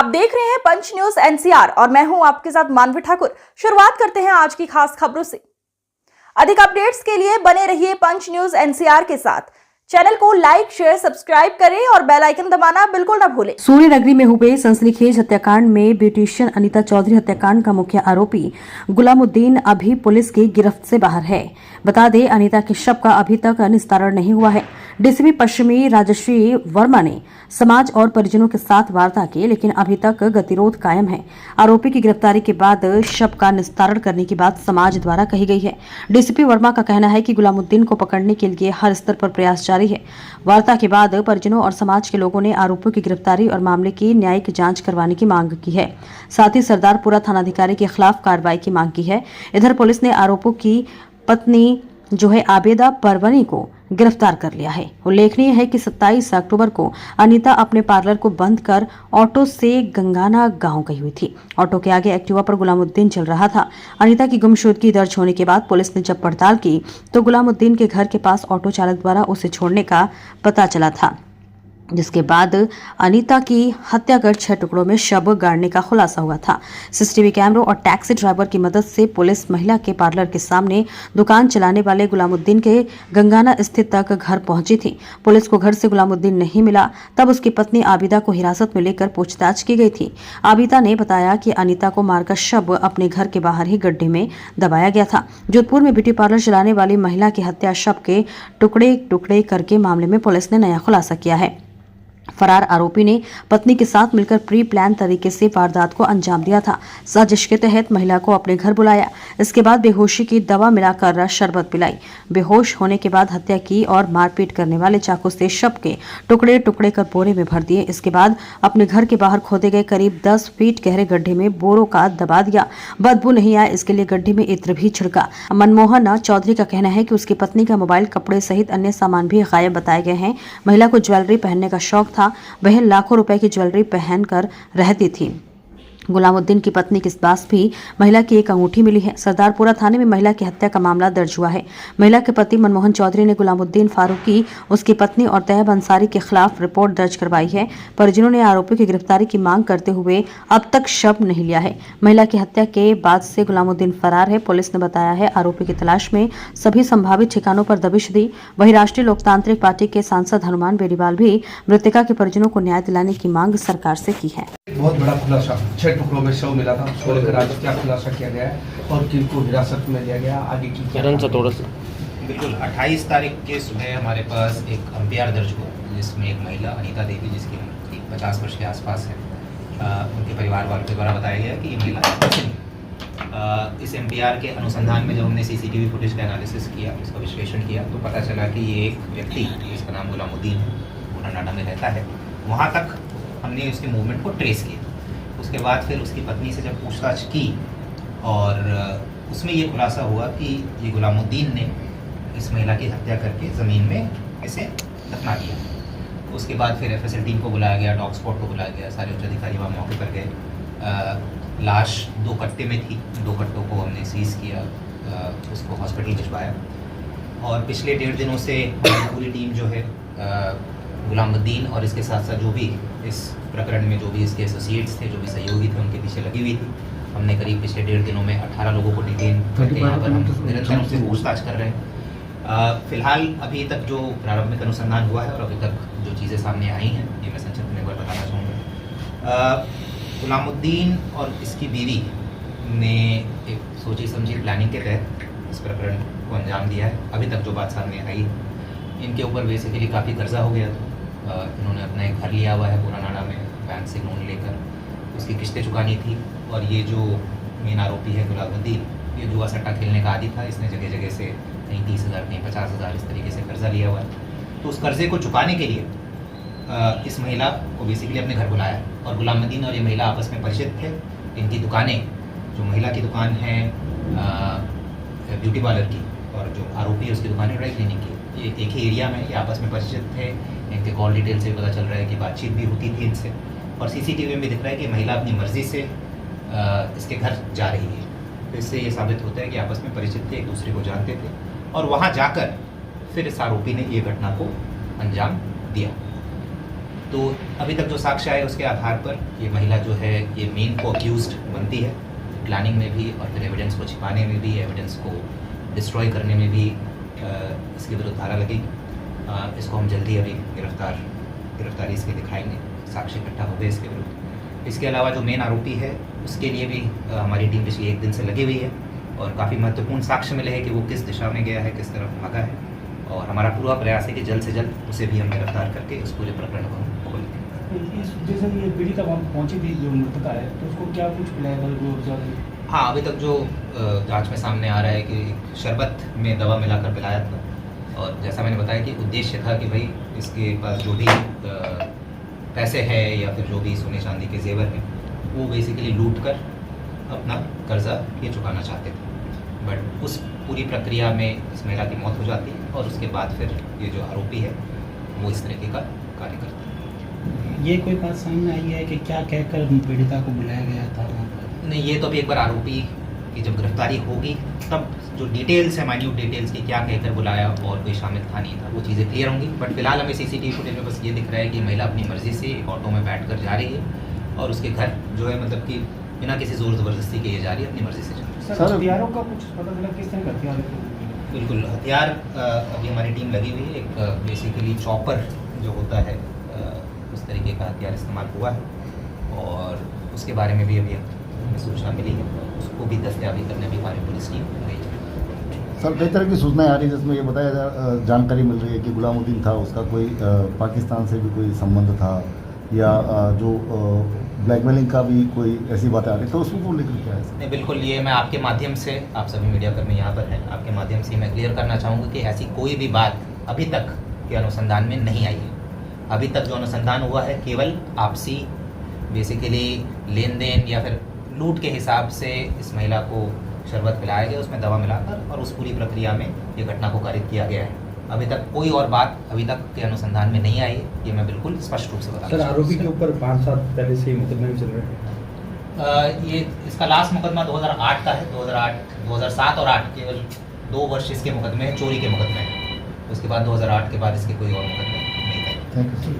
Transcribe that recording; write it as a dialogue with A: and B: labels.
A: देख रहे हैं पंच न्यूज एनसीआर और मैं हूं आपके साथ मानवी ठाकुर। शुरुआत करते हैं आज की खास खबरों से। अधिक अपडेट्स के लिए बने रहिए पंच न्यूज एनसीआर के साथ। चैनल को लाइक, शेयर, सब्सक्राइब करें और बेल आइकन दबाना बिल्कुल न भूलें।
B: सूर्यनगरी में हुए सनसनीखेज हत्याकांड में ब्यूटिशियन अनीता चौधरी हत्याकांड का मुख्य आरोपी गुलामुद्दीन अभी पुलिस की गिरफ्त से बाहर है। बता दें, अनीता के शव का अभी तक निस्तारण नहीं हुआ है। डीसीपी पश्चिमी राजश्री वर्मा ने समाज और परिजनों के साथ वार्ता की, लेकिन अभी तक गतिरोध कायम है। आरोपी की गिरफ्तारी के बाद शव का निस्तारण करने की बात समाज द्वारा कही गई है। डीसीपी वर्मा का कहना है कि गुलामुद्दीन को पकड़ने के लिए हर स्तर पर प्रयास जारी है। वार्ता के बाद परिजनों और समाज के लोगों ने आरोपियों की गिरफ्तारी और मामले की न्यायिक जांच करवाने की मांग की है। साथ ही सरदारपुरा थानाधिकारी के खिलाफ कार्रवाई की मांग की है। इधर पुलिस ने आरोपियों की पत्नी आबेदा परवनी को गिरफ्तार कर लिया है। उल्लेखनीय है कि 27 अक्टूबर को अनीता अपने पार्लर को बंद कर ऑटो से गंगाना गांव गई हुई थी। ऑटो के आगे एक्टिवा पर गुलामुद्दीन चल रहा था। अनीता की गुमशुदगी दर्ज होने के बाद पुलिस ने जब पड़ताल की तो गुलामुद्दीन के घर के पास ऑटो चालक द्वारा उसे छोड़ने का पता चला था, जिसके बाद अनीता की हत्या कर 6 टुकड़ों में शव गाड़ने का खुलासा हुआ था। सीसीटीवी कैमरों और टैक्सी ड्राइवर की मदद से पुलिस महिला के पार्लर के सामने दुकान चलाने वाले गुलामुद्दीन के गंगाना स्थित तक घर पहुंची थी। पुलिस को घर से गुलामुद्दीन नहीं मिला, तब उसकी पत्नी आबिदा को हिरासत में लेकर पूछताछ की गई थी। आबिदा ने बताया कि अनीता को मारकर शव अपने घर के बाहर ही गड्ढे में दबाया गया था। जोधपुर में ब्यूटी पार्लर चलाने वाली महिला की हत्या शव के टुकड़े टुकड़े करके मामले में पुलिस ने नया खुलासा किया है। फरार आरोपी ने पत्नी के साथ मिलकर प्री प्लान तरीके से वारदात को अंजाम दिया था। साजिश के तहत महिला को अपने घर बुलाया, इसके बाद बेहोशी की दवा मिलाकर शरबत पिलाई, बेहोश होने के बाद हत्या की और मारपीट करने वाले चाकू से शव के टुकड़े टुकड़े कर बोरे में भर दिए। इसके बाद अपने घर के बाहर खोदे गए करीब 10 फीट गहरे गड्ढे में बोरों का दबा दिया। बदबू नहीं आए इसके लिए गड्ढे में इत्र भी छिड़का। मनमोहन चौधरी का कहना है कि उसकी पत्नी का मोबाइल, कपड़े सहित अन्य सामान भी गायब बताए गए हैं। महिला को ज्वेलरी पहनने का शौक था, वह लाखों रुपए की ज्वेलरी पहनकर रहती थी। गुलामुद्दीन की पत्नी के पास भी महिला की एक अंगूठी मिली है। सरदारपुरा थाने में महिला की हत्या का मामला दर्ज हुआ है। महिला के पति मनमोहन चौधरी ने गुलामुद्दीन फारूकी, उसकी पत्नी और तैयब अंसारी के खिलाफ रिपोर्ट दर्ज करवाई है। परिजनों ने आरोपियों की गिरफ्तारी की मांग करते हुए अब तक शव नहीं लिया है। महिला की हत्या के बाद से गुलामुद्दीन फरार है। पुलिस ने बताया है आरोपी की तलाश में सभी संभावित ठिकानों पर दबिश दी। वहीं राष्ट्रीय लोकतांत्रिक पार्टी के सांसद हनुमान बेनीवाल भी मृतका के परिजनों को न्याय दिलाने की मांग सरकार से की है।
C: बहुत बड़ा खुलासा, 6 टुकड़ों में शव मिला था। उसको लेकर आज क्या खुलासा किया गया है और किनको हिरासत में लिया गया, आगे की
D: बिल्कुल 28 तारीख के सुबह हमारे पास एक एफआईआर दर्ज हुआ, जिसमें एक महिला अनीता देवी, जिसकी 50 वर्ष के आसपास है, उनके परिवार वालों के द्वारा बताया गया कि ये महिला इस एफआईआर के अनुसंधान में जब हमने सीसीटीवी फुटेज का एनालिसिस किया, इसका विश्लेषण किया, तो पता चला कि ये एक व्यक्ति जिसका नाम गुलामुद्दीन है, नाडा में रहता है। वहाँ तक हमने उसके मूवमेंट को ट्रेस किया। उसके बाद फिर उसकी पत्नी से जब पूछताछ की और उसमें ये खुलासा हुआ कि ये गुलामुद्दीन ने इस महिला की हत्या करके ज़मीन में इसे दफना दिया। उसके बाद फिर एफएसएल टीम को बुलाया गया, डॉग स्पॉट को बुलाया गया, सारे उच्च अधिकारी वहाँ मौके पर गए। लाश 2 कट्टे में थी, 2 कट्टों को हमने सीज किया, उसको हॉस्पिटल भिजवाया और पिछले 1.5 दिनों से पूरी टीम जो है गुलामुद्दीन और इसके साथ साथ जो भी इस प्रकरण में जो भी इसके एसोसिएट्स थे, जो भी सहयोगी थे, उनके पीछे लगी हुई थी। हमने करीब पिछले 1.5 दिनों में 18 लोगों को डिटेन करके यहाँ पर हम निरंतर उनसे पूछताछ कर रहे हैं। फिलहाल अभी तक जो प्रारंभिक अनुसंधान हुआ है और अभी तक जो चीज़ें सामने आई हैं, ये मैं संक्षिप्त में एक बार बताना चाहूँगा। गुलामुद्दीन और इसकी बीवी ने एक सोची समझी प्लानिंग के तहत इस प्रकरण को अंजाम दिया है। अभी तक जो बात सामने आई, इनके ऊपर बेसिकली काफ़ी कर्जा हो गया था। इन्होंने अपना एक घर लिया हुआ है पुरानाड़ा में, बैंक से लोन लेकर उसकी किस्तें चुकानी थी। और ये जो मेन आरोपी है गुलामुद्दीन, ये जुआ सट्टा खेलने का आदी था। इसने जगह जगह से कहीं 30,000, कहीं 50,000 इस तरीके से कर्जा लिया हुआ है। तो उस कर्जे को चुकाने के लिए इस महिला को बेसिकली अपने घर बुलाया और गुलामुद्दीन और ये महिला आपस में परिचित थे। इनकी दुकानें, जो महिला की दुकान है ब्यूटी पार्लर की और जो आरोपी है उसकी दुकान है ड्राई क्लीनिंग की, ये एक ही एरिया में ये आपस में परिचित थे। इनके कॉल डिटेल से पता चल रहा है कि बातचीत भी होती थी इनसे और सीसीटीवी में दिख रहा है कि महिला अपनी मर्जी से इसके घर जा रही है। तो इससे ये साबित होता है कि आपस में परिचित थे, एक दूसरे को जानते थे और वहाँ जाकर फिर इस आरोपी ने ये घटना को अंजाम दिया। तो अभी तक जो साक्ष्य आए उसके आधार पर ये महिला जो है ये मेन को अक्यूज्ड बनती है, प्लानिंग में भी और फिर एविडेंस को छिपाने में भी, एविडेंस को डिस्ट्रॉय करने में भी इसके विरुद्ध धारा लगेगी। इसको हम जल्दी अभी गिरफ्तारी इसके दिखाएंगे, साक्ष्य इकट्ठा हो गए इसके विरुद्ध। इसके अलावा जो मेन आरोपी है उसके लिए भी हमारी टीम पिछले 1 दिन से लगी हुई है और काफ़ी महत्वपूर्ण साक्ष्य मिले हैं कि वो किस दिशा में गया है, किस तरफ भागा है, और हमारा पूरा प्रयास है कि जल्द से जल्द उसे भी हम गिरफ्तार करके इस पूरे प्रकरण को हम खोल दें।
E: इस जैसे ये पीड़िता वहाँ पहुँची थी जो मृतका है, तो उसको क्या कुछ पिलाया था?
D: हाँ, अभी तक जो जांच में सामने आ रहा है कि शरबत में दवा मिलाकर पिलाया था, और जैसा मैंने बताया कि उद्देश्य था कि भाई इसके पास जो भी पैसे है या फिर जो भी सोने चांदी के जेवर हैं वो बेसिकली लूट कर अपना कर्जा ये चुकाना चाहते थे। बट उस पूरी प्रक्रिया में इस महिला की मौत हो जाती है और उसके बाद फिर ये जो आरोपी है वो इस तरीके का कार्य करता है।
E: ये कोई बात सामने आई है कि क्या कहकर पीड़िता को बुलाया गया था वहाँ पर?
D: नहीं, ये तो अभी एक बार आरोपी की जब गिरफ्तारी होगी तब जो डिटेल्स है, माइन्यूट डिटेल्स की क्या कहकर बुलाया और कोई शामिल था नहीं था, वो चीज़ें क्लियर होंगी। बट फिलहाल हमें सीसीटीवी फुटेज में बस ये दिख रहा है कि महिला अपनी मर्जी से एक ऑटो में बैठ कर जा रही है और उसके घर जो है मतलब कि बिना किसी जोर ज़बरदस्ती के ये जा रही है, अपनी मर्जी से जा रही है।
E: सर, हथियारों का कुछ पता चला? किस तरह का हथियार?
D: बिल्कुल, हथियार अभी हमारी टीम लगी हुई है। एक बेसिकली चॉपर जो होता है उस तरीके का हथियार इस्तेमाल हुआ है और उसके बारे में भी अभी हमें सूचना मिली है, उसको भी दस्तयाबी करने भी हमारी पुलिस टीम गई है।
F: सर, कई तरह की सूचनाएं आ रही है जिसमें ये बताया जानकारी मिल रही है कि गुलामुद्दीन था, उसका कोई पाकिस्तान से भी कोई संबंध था या जो ब्लैकमेलिंग का भी कोई ऐसी बातें आ रही, तो उसको लेकर क्या है?
D: नहीं, बिल्कुल, ये मैं आपके माध्यम से, आप सभी मीडियाकर्मी यहाँ पर हैं, आपके माध्यम से मैं क्लियर करना चाहूँगा कि ऐसी कोई भी बात अभी तक के अनुसंधान में नहीं आई है। अभी तक जो अनुसंधान हुआ है केवल आपसी बेसिकली लेन देन या फिर लूट के हिसाब से इस महिला को शरबत पिलाया गया, उसमें दवा मिलाकर, और उस पूरी प्रक्रिया में ये घटना को कारित किया गया है। अभी तक कोई और बात अभी तक के अनुसंधान में नहीं आई है, ये मैं बिल्कुल स्पष्ट रूप से बता
G: सर, आरोपी के ऊपर 5 साल पहले से ही मुकदमे चल रहे हैं।
D: ये इसका लास्ट मुकदमा 2008 का है। 2007 और 8 केवल 2 वर्ष इसके मुकदमे हैं, चोरी के मुकदमे हैं। उसके बाद 2008 के बाद इसके कोई और मुकदमे नहीं थे।
F: Thank you.